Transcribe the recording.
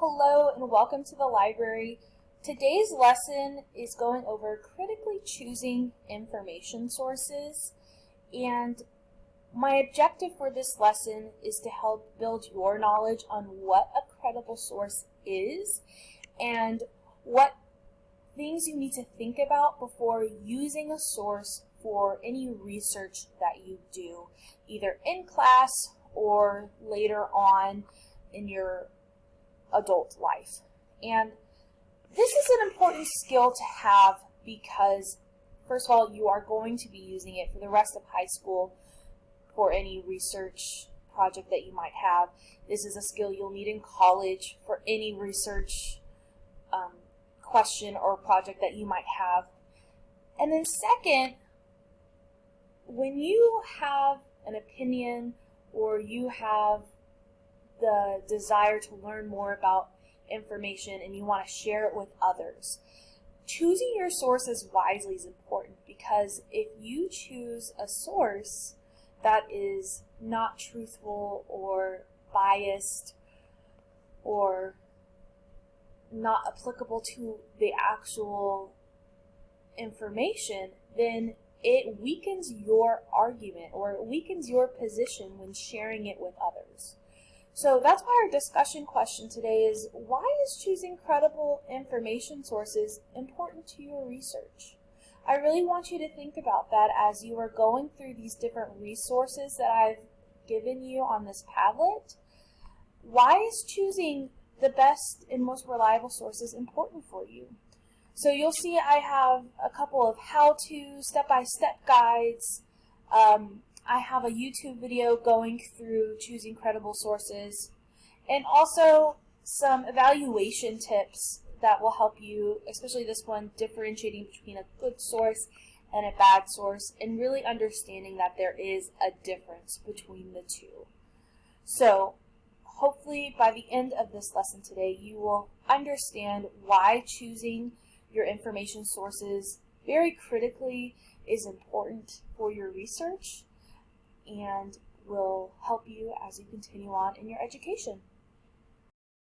Hello and welcome to the library. Today's lesson is going over critically choosing information sources, and my objective for this lesson is to help build your knowledge on what a credible source is and what things you need to think about before using a source for any research that you do, either in class or later on in your adult life. And this is an important skill to have because, first of all, you are going to be using it for the rest of high school for any research project that you might have. This is a skill you'll need in college for any research question or project that you might have. And then second, when you have an opinion or you have the desire to learn more about information and you want to share it with others, choosing your sources wisely is important, because if you choose a source that is not truthful or biased or not applicable to the actual information, then it weakens your argument or it weakens your position when sharing it with others. So that's why our discussion question today is, why is choosing credible information sources important to your research? I really want you to think about that as you are going through these different resources that I've given you on this Padlet. Why is choosing the best and most reliable sources important for you? So you'll see I have a couple of how-to, step-by-step guides. I have a YouTube video going through choosing credible sources, and also some evaluation tips that will help you, especially this one, differentiating between a good source and a bad source, and really understanding that there is a difference between the two. So hopefully by the end of this lesson today, you will understand why choosing your information sources very critically is important for your research and will help you as you continue on in your education.